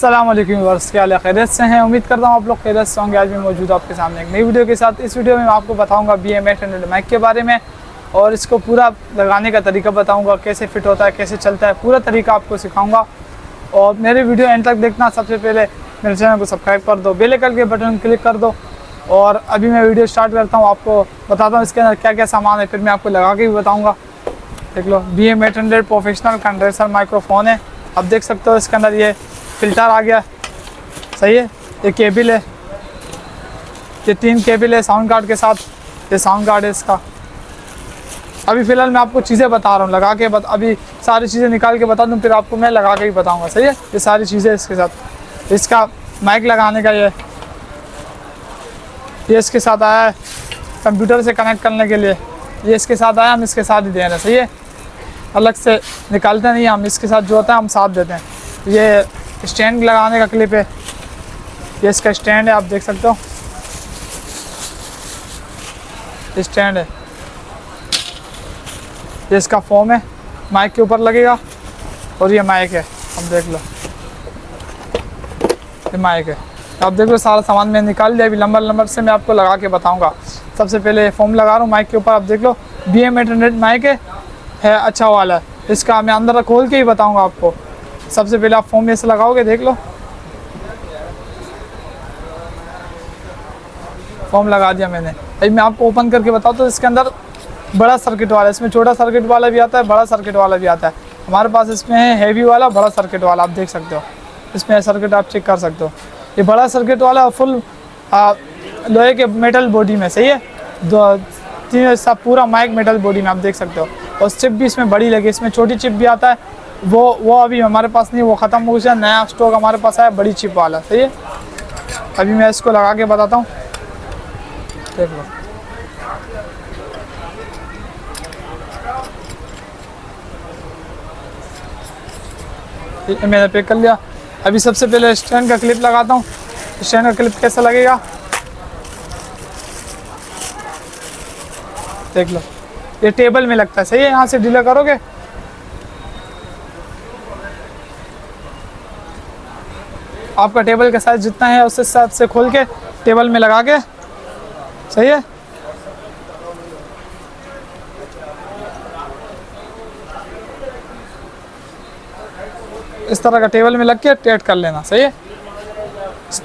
अस्सलाम वालेकुम व्यूअर्स, क्या हाल है? खैरियत से हैं? उम्मीद करता हूँ आप लोग खैरियत से होंगे। आज मैं मौजूद आपके सामने एक नई वीडियो के साथ। इस वीडियो में मैं आपको बताऊंगा BM800 माइक के बारे में और इसको पूरा लगाने का तरीका बताऊंगा, कैसे फिट होता है, कैसे चलता है, पूरा तरीका आपको सिखाऊंगा। और मेरे वीडियो एंड तक देखना। सबसे पहले मेरे चैनल को सब्सक्राइब कर दो, बेल आइकन के बटन क्लिक कर दो। और अभी मैं वीडियो स्टार्ट करता हूँ, आपको बताता हूँ इसके अंदर क्या क्या सामान है, फिर मैं आपको लगा के भी बताऊँगा। देख लो, BM800 प्रोफेशनल कंडेंसर माइक्रोफोन है। अब देख सकते हो इसके अंदर ये फ़िल्टर आ गया, सही है। ये केबल है, ये 3 केबल है साउंड कार्ड के साथ। ये साउंड कार्ड है इसका। अभी फ़िलहाल मैं आपको चीज़ें बता रहा हूँ, लगा के अभी सारी चीज़ें निकाल के बता दूँ, फिर आपको मैं लगा के ही बताऊँगा, सही है। ये सारी चीज़ें इसके साथ। इसका माइक लगाने का ये इसके साथ आया है, कंप्यूटर से कनेक्ट करने के लिए। ये इसके साथ आया, हम इसके साथ ही दे रहे हैं, सही है। अलग से निकालते नहीं, हम इसके साथ जो होता है हम साथ देते हैं। ये स्टैंड लगाने का क्लिप है, ये इसका स्टैंड है, आप देख सकते हो। स्टैंड है, ये इसका फोम है, माइक के ऊपर लगेगा। और ये माइक है, अब देख लो, ये माइक है। आप देख लो, सारा सामान मैंने निकाल लिया। अभी नंबर से मैं आपको लगा के बताऊंगा। सबसे पहले फोम लगा रहा हूँ माइक के ऊपर। आप देख लो, BM800 माइक है अच्छा वाला है। इसका मैं अंदर खोल के ही बताऊंगा आपको। सबसे पहले आप फोम ऐसे लगाओगे, देख लो, फोम लगा दिया मैंने। अभी मैं आपको ओपन करके बताऊँ तो इसके अंदर बड़ा सर्किट वाला है, इसमें छोटा सर्किट वाला भी आता है, बड़ा सर्किट वाला भी आता है। हमारे पास इसमें है हैवी वाला, बड़ा सर्किट वाला, आप देख सकते हो। इसमें सर्किट आप चेक कर सकते हो। ये बड़ा सर्किट वाला फुल लोहे के मेटल बॉडी में, सही है। 3 सब पूरा माइक मेटल बॉडी में, आप देख सकते हो। और चिप भी इसमें बड़ी लगी, इसमें छोटी चिप भी आता है, वो अभी हमारे पास नहीं, वो ख़त्म हो गया। नया स्टॉक हमारे पास आया बड़ी चिप वाला, सही है। अभी मैं इसको लगा के बताता हूँ, देख लो। मैंने पैक कर लिया। अभी सबसे पहले स्टैंड का क्लिप लगाता हूँ। स्टैंड का क्लिप कैसा लगेगा, देख लो। ये टेबल में लगता है, सही है। यहाँ से ढीला करोगे, आपका टेबल का साइज जितना है उस हिसाब से खोल के टेबल में लगा के, सही है। इस तरह का टेबल में लग के टाइट कर लेना, सही है।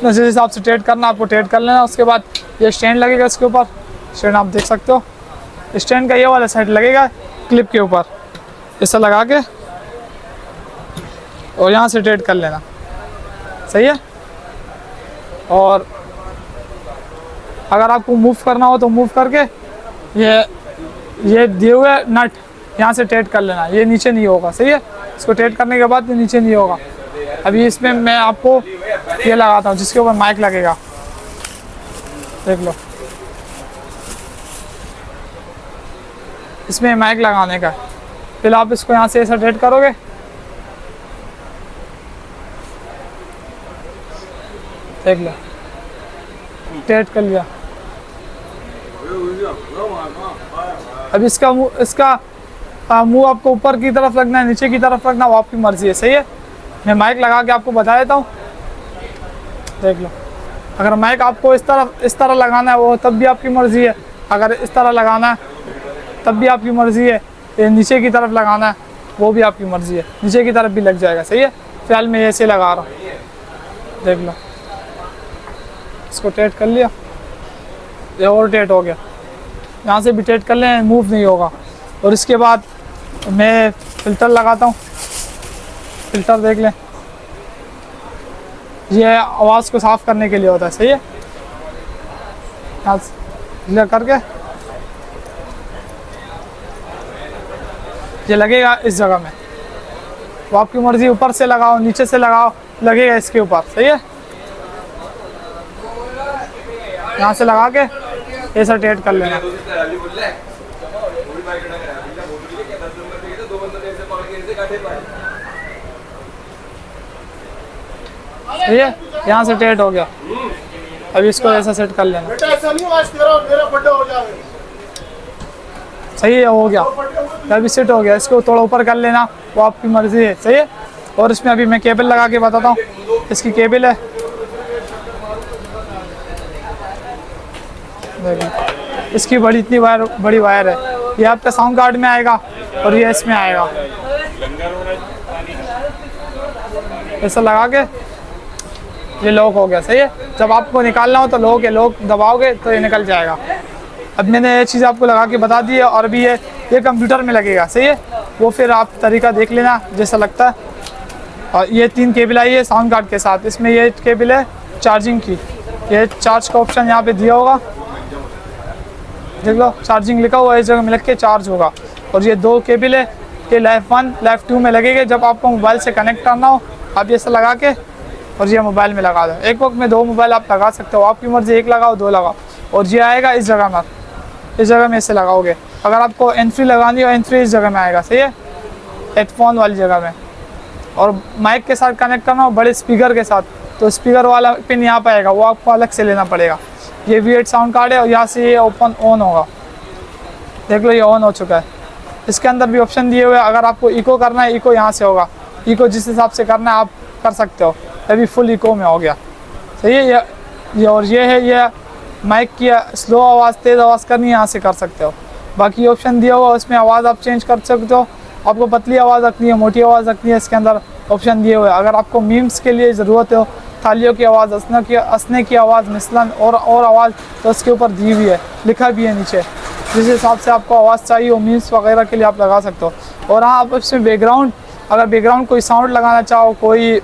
जिस हिसाब से टाइट करना आपको टाइट कर लेना। उसके बाद ये स्टैंड लगेगा इसके ऊपर। स्टैंड आप देख सकते हो, स्टैंड का ये वाला साइड लगेगा क्लिप के ऊपर, ऐसा लगा के और यहाँ से टाइट कर लेना, सही है। और अगर आपको मूव करना हो तो मूव करके ये दिए हुए नट यहाँ से टाइट कर लेना। ये नीचे नहीं होगा, सही है। इसको टाइट करने के बाद ये नीचे नहीं होगा। अभी इसमें मैं आपको ये लगाता हूँ जिसके ऊपर माइक लगेगा, देख लो। इसमें माइक लगाने का, फिर आप इसको यहाँ से ऐसा टाइट करोगे, देख लो, टाइट कर लिया। अब इसका मुंह आपको ऊपर की तरफ लगना है, नीचे की तरफ लगना, वो आपकी मर्जी है, सही है। मैं माइक लगा के आपको बता देता हूँ, देख लो। अगर माइक आपको इस तरह लगाना है, वो तब भी आपकी मर्जी है। अगर इस तरह लगाना है तब भी आपकी मर्जी है। ये नीचे की तरफ लगाना है, वो भी आपकी मर्जी है। नीचे की तरफ भी लग जाएगा, सही है। फिलहाल मैं ऐसे लगा रहा हूँ, देख लो। इसको टाइट कर लिया, ये और टाइट हो गया। यहाँ से भी टाइट कर लें, मूव नहीं होगा। और इसके बाद मैं फ़िल्टर लगाता हूँ। फ़िल्टर देख लें, ये आवाज़ को साफ़ करने के लिए होता है, सही है। यहाँ से करके ये लगेगा इस जगह में, वो आपकी मर्ज़ी। ऊपर से लगाओ, नीचे से लगाओ, लगेगा इसके ऊपर, सही है। यहाँ से लगा के ऐसा टाइट कर लेना, सही है। यहाँ से टाइट हो गया। अभी इसको ऐसा सेट कर लेना, सही है, हो गया। अभी सेट हो गया। इसको थोड़ा ऊपर कर लेना, वो आपकी मर्जी है, सही है। और इसमें अभी मैं केबल लगा के बताता हूँ। इसकी केबल है, देखिए इसकी इतनी बड़ी वायर है। ये आपका साउंड कार्ड में आएगा और ये इसमें आएगा। ऐसा लगा के ये लॉक हो गया, सही है। जब आपको निकालना हो तो लॉक दबाओगे तो ये निकल जाएगा। अब मैंने ये चीज़ आपको लगा के बता दी है। और भी ये कंप्यूटर में लगेगा, सही है। वो फिर आप तरीका देख लेना जैसा लगता है। और ये 3 केबल आई है साउंड कार्ड के साथ। इसमें ये केबल है चार्जिंग की, ये चार्ज का ऑप्शन यहाँ पे दिया होगा, देख लो चार्जिंग लिखा हुआ है, इस जगह में लग के चार्ज होगा। और ये 2 केबल है, ये लाइफ 1 लाइफ 2 में लगेंगे। जब आपको मोबाइल से कनेक्ट करना हो आप ये सब लगा के और ये मोबाइल में लगा दो। एक वक्त में 2 मोबाइल आप लगा सकते हो, आपकी मर्जी, 1 लगाओ 2 लगाओ। और ये आएगा इस जगह में इसे लगाओगे। अगर आपको एंट्री लगानी हो, एंट्री इस जगह में आएगा, सही है, हेडफोन वाली जगह में। और माइक के साथ कनेक्ट करना हो बड़े स्पीकर के साथ, तो स्पीकर वाला पिन यहाँ पर आएगा, वो आपको अलग से लेना पड़ेगा। ये V8 साउंड कार्ड है और यहाँ से ये ओपन ऑन होगा, देख लो ये ऑन हो चुका है। इसके अंदर भी ऑप्शन दिए हुए हैं, अगर आपको इको करना है इको यहाँ से होगा, इको जिस हिसाब से करना है आप कर सकते हो। अभी फुल इको में हो गया, सही है। ये और ये है, ये माइक की स्लो आवाज़ तेज़ आवाज़ करनी है, यहाँ से कर सकते हो। बाकी ऑप्शन दिया हुआ उसमें आवाज़ आप चेंज कर सकते हो, आपको पतली आवाज़ रखनी है, मोटी आवाज़ रखनी है, इसके अंदर ऑप्शन दिए हुए हैं। अगर आपको मीम्स के लिए ज़रूरत हो, थालियों की आवाज़, हंसने की आवाज़, मिसलन और आवाज़, तो उसके ऊपर दी हुई है, लिखा भी है नीचे, जिस हिसाब से आपको आवाज़ चाहिए हो मीम्स वगैरह के लिए आप लगा सकते हो। और हाँ, आप इसमें बैकग्राउंड, अगर बैकग्राउंड कोई साउंड लगाना चाहो, कोई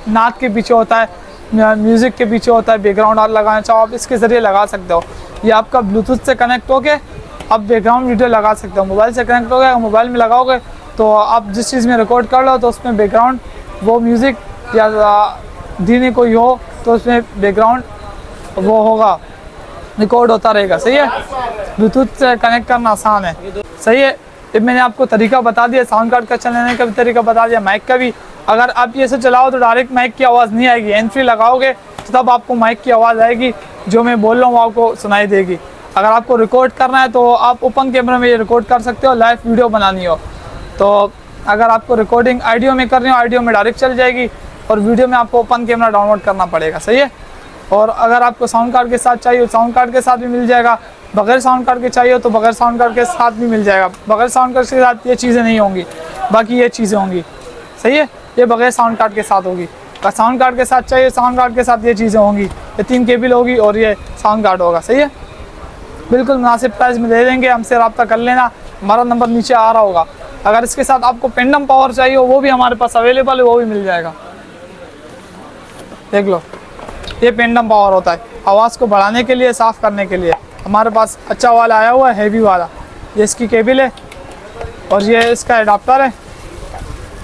नाच के पीछे होता है, म्यूज़िक के पीछे होता है, बैकग्राउंड आप लगाना चाहो आप इसके ज़रिए लगा सकते हो। ये आपका ब्लूटूथ से कनेक्ट होके आप बैकग्राउंड वीडियो लगा सकते हो। मोबाइल से कनेक्ट हो गया, मोबाइल में लगाओगे तो आप जिस चीज़ में रिकॉर्ड कर लो तो उसमें बैकग्राउंड वो म्यूज़िक या धीरे कोई हो तो उसमें बैकग्राउंड वो होगा, रिकॉर्ड होता रहेगा, सही है। ब्लूटूथ से कनेक्ट करना आसान है, सही है। ये मैंने आपको तरीका बता दिया, साउंड कार्ड का चलाने का भी तरीका बता दिया, माइक का भी। अगर आप ये से चलाओ तो डायरेक्ट माइक की आवाज़ नहीं आएगी, एंट्री लगाओगे तो तब आपको माइक की आवाज़ आएगी, जो मैं बोल रहा हूँ वो आपको सुनाई देगी। अगर आपको रिकॉर्ड करना है तो आप ओपन कैमरा में ये रिकॉर्ड कर सकते हो, लाइव वीडियो बनानी हो तो। अगर आपको रिकॉर्डिंग ऑडियो में करनी हो, ऑडियो में डायरेक्ट चल जाएगी, और वीडियो में आपको ओपन कैमरा डाउनलोड करना पड़ेगा, सही है। और अगर आपको साउंड कार्ड के साथ चाहिए, साउंड कार्ड के साथ भी मिल जाएगा। बगैर साउंड कार्ड के चाहिए तो बगैर साउंड कार्ड के साथ भी मिल जाएगा। बगैर साउंड कार्ड के साथ ये चीज़ें नहीं होंगी, बाकी ये चीज़ें होंगी, सही है। ये बगैर साउंड कार्ड के साथ होगी। अगर साउंड कार्ड के साथ चाहिए, साउंड कार्ड के साथ ये चीज़ें होंगी, ये 3 केबल होगी और ये साउंड कार्ड होगा, सही है। बिल्कुल मुनासिब प्राइस में दे देंगे, हमसे रब्ता कर लेना, हमारा नंबर नीचे आ रहा होगा। अगर इसके साथ आपको पेंडम पावर चाहिए वो भी हमारे पास अवेलेबल है, वो भी मिल जाएगा, देख लो। ये पेंडम पावर होता है आवाज़ को बढ़ाने के लिए, साफ़ करने के लिए। हमारे पास अच्छा वाला आया हुआ है, हैवी वाला। ये इसकी केबल है और ये इसका एडाप्टर है।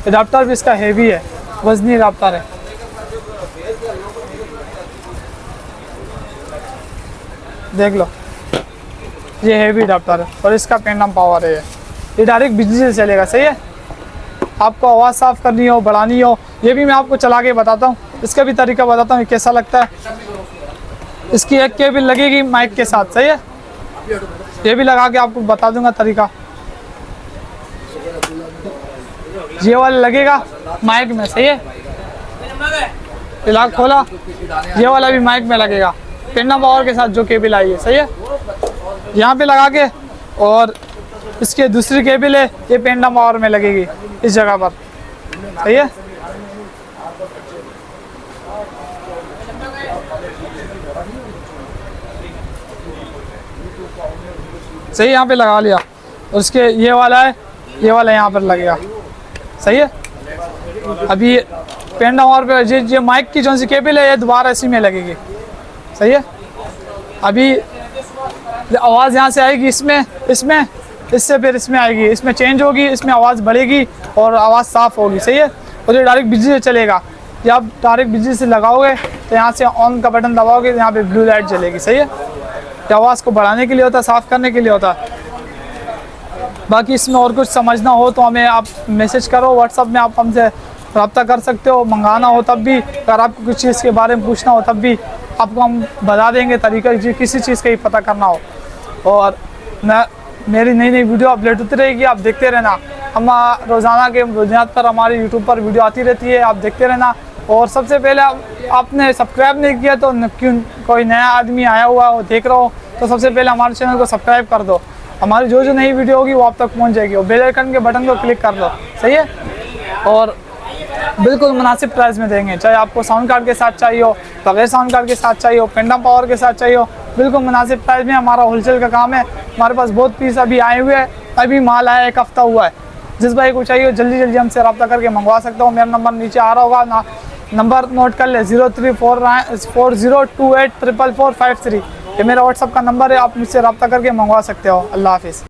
एडाप्टर भी इसका हैवी है, वजनी एडाप्टर है, देख लो। ये हैवी एडाप्टर है और इसका पेंडम पावर है। ये डायरेक्ट बिजली से चलेगा, सही है। आपको आवाज़ साफ़ करनी हो, बढ़ानी हो, ये भी मैं आपको चला के बताता हूँ, इसका भी तरीका बताता हूँ कैसा लगता है। इसकी एक केबल लगेगी माइक के साथ, सही है। ये भी लगा के आपको बता दूंगा तरीका। ये वाला लगेगा माइक में, सही है। फिलहाल खोला, ये वाला भी माइक में लगेगा पेंडम पावर के साथ जो केबल आई है, सही है। यहाँ पे लगा के, और इसके दूसरी केबल है, ये पेंडम पावर में लगेगी इस जगह पर, सही है। सही, यहाँ पे लगा लिया। उसके ये वाला है, ये वाला यहाँ पर लगेगा, सही है। अभी पेंडम पावर पे ये माइक की जो सी केबल है ये दोबारा इसी में लगेगी, सही है। अभी आवाज़ यहाँ से आएगी इसमें, इससे फिर इसमें आएगी, इसमें चेंज होगी, इसमें आवाज़ बढ़ेगी और आवाज़ साफ़ होगी, सही है। और ये डायरेक्ट बिजली से चलेगा। जब आप डायरेक्ट बिजली से लगाओगे तो यहाँ से ऑन का बटन दबाओगे, यहाँ पे ब्लू लाइट जलेगी, सही है। ये आवाज़ को बढ़ाने के लिए होता है, साफ़ करने के लिए होता है। बाकी इसमें और कुछ समझना हो तो हमें आप मैसेज करो, व्हाट्सअप में आप हमसे रब्ता कर सकते हो। मंगाना हो तब भी, अगर आपको कुछ चीज़ के बारे में पूछना हो तब भी आपको हम बता देंगे तरीका, किसी चीज़ का ही पता करना हो। और मेरी नई वीडियो अपलोड होती रहेगी, आप देखते रहना। हम रोज़ाना के बुनियाद पर हमारे यूट्यूब पर वीडियो आती रहती है, आप देखते रहना। और सबसे पहले आपने सब्सक्राइब नहीं किया तो क्यों, कोई नया आदमी आया हुआ हो देख रहा हो तो सबसे पहले हमारे चैनल को सब्सक्राइब कर दो। हमारी जो नई वीडियो होगी वो आप तक पहुंच जाएगी, और बेल आइकन के बटन को क्लिक कर दो, सही है। और बिल्कुल मुनासिब प्राइस में देंगे, चाहे आपको साउंड कार्ड के साथ चाहिए हो, बगैर साउंड कार्ड के साथ चाहिए हो, पेंडम पावर के साथ चाहिए हो, बिल्कुल मुनासिब प्राइस में। हमारा होलसेल का काम है, हमारे पास बहुत पीस अभी आए हुए हैं, अभी माल आया 1 हफ्ता हुआ है। जिस भाई को चाहिए जल्दी हमसे रब्ता करके मंगवा सकता हूँ। मेरा नंबर नीचे आ रहा होगा ना, नंबर नोट कर ले 034028445553। ये मेरा व्हाट्सअप का नंबर है, आप मुझसे रब्ता करके मंगवा सकते हो। अल्लाह हाफिज़।